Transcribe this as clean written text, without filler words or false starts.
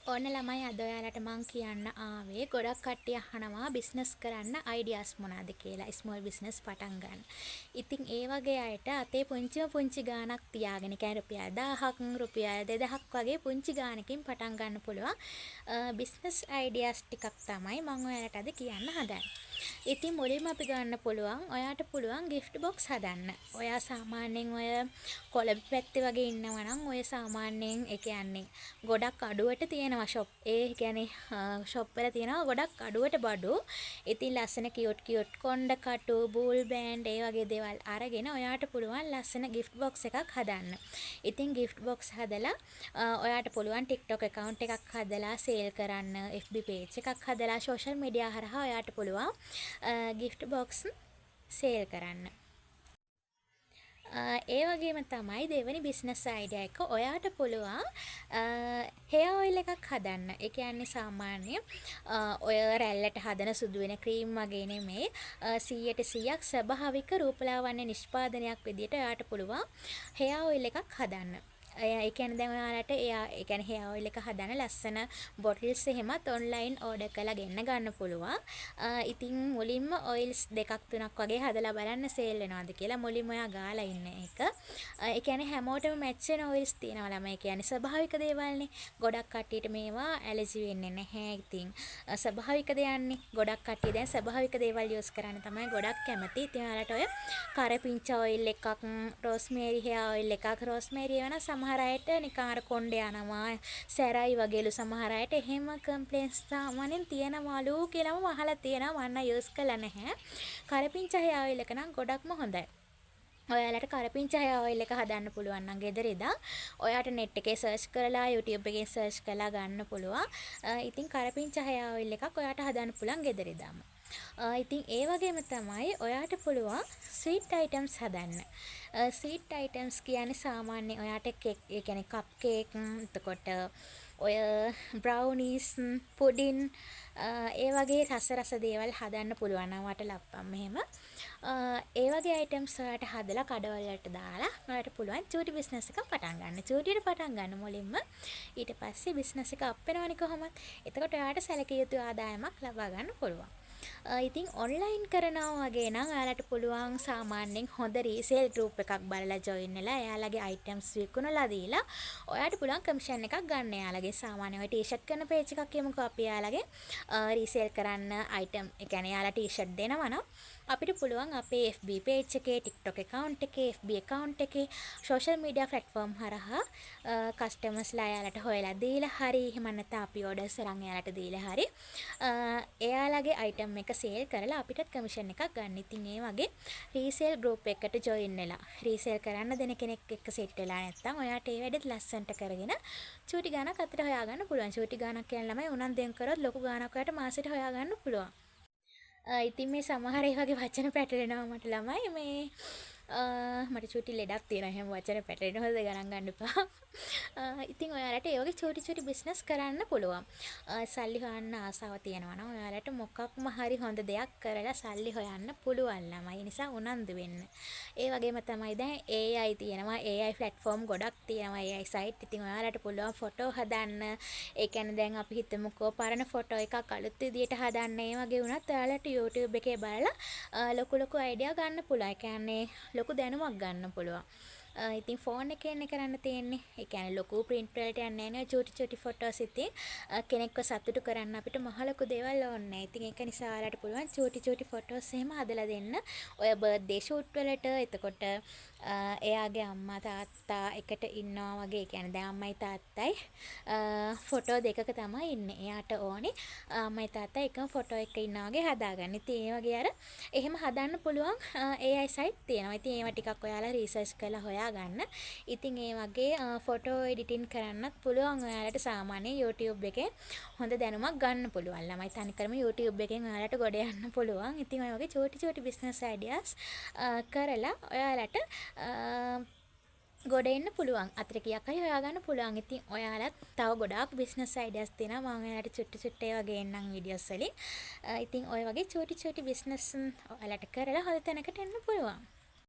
ඕන ළමයි අද ඔයාලට මං කියන්න ආවේ ගොඩක් කට්ටිය අහනවා බිස්නස් කරන්න අයිඩියාස් මොනවාද කියලා ස්මෝල් බිස්නස් පටන් ගන්න. ඉතින් ඒ වගේ අයට අතේ පුංචි ගාණක් තියාගෙන කෑ රුපියල් 1000ක් රුපියල් 2000ක් වගේ පුංචි ගාණකින් පටන් ගන්න පුළුවන් බිස්නස් අයිඩියාස් ටිකක් තමයි මම ඔයාලට අද කියන්න හදන්නේ. ඉතින් මුලින්ම අපි ගන්න පුළුවන් ඔයාට පුළුවන් gift box හදන්න. ඔයා සාමාන්‍යයෙන් ඔය කොළඹ පැත්තේ වගේ ඉන්නවා නම් ඔය සාමාන්‍යයෙන් ඒ කියන්නේ ගොඩක් අඩුවට තියෙනවා shop. ඒ කියන්නේ shop වල තියෙනවා ගොඩක් අඩුවට බඩු. ඉතින් ලස්සන කියුට් කොණ්ඩ කටු, බූල් බෑන්ඩ් ඒ වගේ දේවල් අරගෙන ඔයාට පුළුවන් ලස්සන gift box එකක් හදන්න. ඉතින් gift box හදලා ඔයාට පුළුවන් TikTok account එකක් හදලා sale කරන්න, FB page එකක් හදලා social media හරහා ඔයාට පුළුවන් gift box sale කරන්න. ඒ වගේම තමයි දෙවෙනි බිස්නස් අයිඩියා එක ඔයාට පුළුවන් hair oil එකක් හදන්න. ඒ කියන්නේ සාමාන්‍ය ඔය රැල්ලට හදන සුදු වෙන ක්‍රීම් වගේ නෙමෙයි 100% ස්වභාවික රූපලාවන්‍ය නිෂ්පාදනයක් විදිහට ඔයාට පුළුවන් hair oil එකක් හදන්න. ඒ කියන්නේ දැන් ඔයාලට ඒ කියන්නේ hair oil එක හදන ලස්සන bottles එහෙමත් online order කරලා ගන්න පුළුවන්. ඉතින් මුලින්ම oils දෙකක් තුනක් වගේ හදලා බලන්න sale වෙනවද කියලා මුලින්ම ඔයා ගාලා ඉන්න එක. ඒ කියන්නේ හැමෝටම match වෙන oils තියෙනවා ළමයි. ඒ කියන්නේ ස්වභාවික දේවල්නේ. ගොඩක් කට්ටියට මේවා ඇලර්ජි වෙන්නේ නැහැ. ඉතින් ස්වභාවික දෙයන්නේ. ගොඩක් කට්ටිය දැන් ස්වභාවික දේවල් use කරන්න තමයි ගොඩක් කැමති. ඉතින් ඔයාලට ඔය කරපිංචා oil එකක්, rosemary hair oil එකක්, rosemary වෙන සමහර අයට නිකන් අර කොණ්ඩේ යනවා සැරයි වගේලු සමහර අයට එහෙම කම්ප්ලේන්ට්ස් සාමාන්‍යයෙන් තියෙනවලු කියලාම අහලා තියෙනවා මම යූස් කළා නැහැ. කරපිංචා hair oil එක නම් ගොඩක්ම හොඳයි. ඔයාලට කරපිංචා hair oil එක හදන්න පුළුවන් නම් ගෙදර ඉඳන් ඔයාට net එකේ search කරලා YouTube එකේ search කරලා ගන්න පුළුවන්. ඉතින් කරපිංචා hair oil එකක් ඔයාට හදන්න පුළුවන් ගෙදර ඉඳන්ම. ඉතින් ඒ වගේම තමයි ඔයාට පුළුවන් sweet items හදන්න. sweet items කියන්නේ සාමාන්‍ය ඔයාට කේක් ඒ කියන්නේ කප් කේක් එතකොට ඔය බ්‍රවුනීස් පුඩින් ඒ වගේ රස දේවල් හදන්න පුළුවන් නම් වට ලප්පම් මෙහෙම ඒ වගේ items ඔයාට හදලා කඩවල වලට දාලා ඔයාට පුළුවන් චූටි business එකක් පටන් ගන්න. චූටියට පටන් ගන්න මුලින්ම ඊට පස්සේ business එක අප් වෙනවනේ කොහොමද? එතකොට ඔයාට සැලකිය යුතු ආදායමක් ලබා ගන්න පුළුවන්. ඉතින් ඔන්ලයින් කරනවා වගේ නම් ඔයාලට පුළුවන් සාමාන්‍යයෙන් හොඳ රීසේල් ගෲප් එකක් බලලා ජොයින් වෙලා එයාලගේ අයිටම්ස් විකුණලා දීලා ඔයාට පුළුවන් කමිෂන් එකක් ගන්න. එයාලගේ සාමාන්‍ය ඔය ටී-ෂර්ට් කරන පේජ් එකක් යමුකෝ අපි එයාලගේ රීසේල් කරන්න අයිටම් ඒ කියන්නේ එයාලා ටී-ෂර්ට් දෙනවා නම් අපිට පුළුවන් අපේ FB page එකේ TikTok account එකේ FB account එකේ social media platform හරහා කස්ටමර්ස්ලා එයාලට හොයලා දීලා හරි එහෙම නැත්නම් අපි orders අරන් එයාලට දීලා හරි එයාලගේ item එක sale කරලා අපිටත් commission එකක් ගන්න. ඉතින් ඒ වගේ resale group එකකට join වෙලා resale කරන්න දෙන කෙනෙක් එක්ක set වෙලා නැත්නම් ඔයාට ඒ වැඩේත් ලස්සන්ට කරගෙන චූටි ගාණක් අතට හොයාගන්න පුළුවන්. චූටි ගාණක් කියන ළමයි උනන්දුවෙන් කරොත් ලොකු ගාණක් ඔයාට මාසෙට හොයාගන්න පුළුවන්. ඉතින් මේ සමහර ඒ වගේ වචන පැටලෙනවා මට ළමයි මේ මට චූටි ලෙඩක් තියෙනවා එහෙම වචන පැටලෙනවද ගණන් ගන්න එපා. ඉතින් ඔයාලට ඒ වගේ චූටි බිස්නස් කරන්න පුළුවන්. සල්ලි හොයන්න ආසාව තියෙනවා නම් ඔයාලට මොකක්ම හරි හොඳ දෙයක් කරලා සල්ලි හොයන්න පුළුවන් ළමයි. ඒ නිසා උනන්දු වෙන්න. ඒ වගේම තමයි දැන් AI තියෙනවා. AI platform ගොඩක් තියෙනවා. AI site. ඉතින් ඔයාලට පුළුවන් ෆොටෝ හදන්න. ඒ කියන්නේ දැන් අපි හිතමුකෝ පරණ ෆොටෝ එකක් අලුත් විදියට හදන්න. ඒ වගේ වුණත් ඔයාලට YouTube එකේ බලලා ලොකු අයිඩියා ගන්න පුළුවන්. ඒ කියන්නේ ලොකු දැනුමක් ගන්න පුළුවන්. ඉතින් ෆෝන් එකෙන් කරන්න තියෙන්නේ. ඒ කියන්නේ ලොකු print වලට යන්නේ නැහැ චූටි ෆොටෝස් ඉතින් කෙනෙක්ව සතුටු කරන්න අපිට මහ ලොකු දේවල් ඕනේ නැහැ. ඉතින් ඒක නිසා ඔයාලට පුළුවන් චූටි ෆොටෝස් එහෙම හදලා දෙන්න. ඔය බර්ත්ඩේ ෂූට් වලට එතකොට එයාගේ අම්මා තාත්තා එකට ඉන්නවා වගේ. ඒ කියන්නේ දැන් අම්මයි තාත්තයි ෆොටෝ දෙකක තමයි ඉන්නේ. එයාට ඕනේ අම්මයි තාත්තා එකම ෆොටෝ එක ඉන්නා වගේ හදාගන්න. ඉතින් ඒ වගේ අර එහෙම හදන්න පුළුවන් AI site තියෙනවා. ඉතින් ඒවා ටිකක් ඔයාලා රිසර්ච් කරලා හොයාගන්න. ඉතින් ඒ වගේ ෆොටෝ එඩිටින් කරන්නත් පුළුවන් ඔයාලට සාමාන්‍ය YouTube එකේ හොඳ දැනුමක් ගන්න පුළුවන්. ළමයි තනිකරම YouTube එකෙන් ඔයාලට ගොඩ යන්න පුළුවන්. ඉතින් ඔය වගේ චූටි business ideas කරලා ඔයාලට ගොඩ එන්න පුළුවන්. අතට කීයක් හරි හොයාගන්න පුළුවන්. ඉතින් ඔයාලත් තව ගොඩාක් business ideas තියෙනවා. මම ඔයාලට චුට්ටි ඒවා ගේන්නම් videos වලින්. ඉතින් ඔය වගේ චූටි business ඔයාලට කරලා හොඳ තැනකට එන්න පුළුවන්.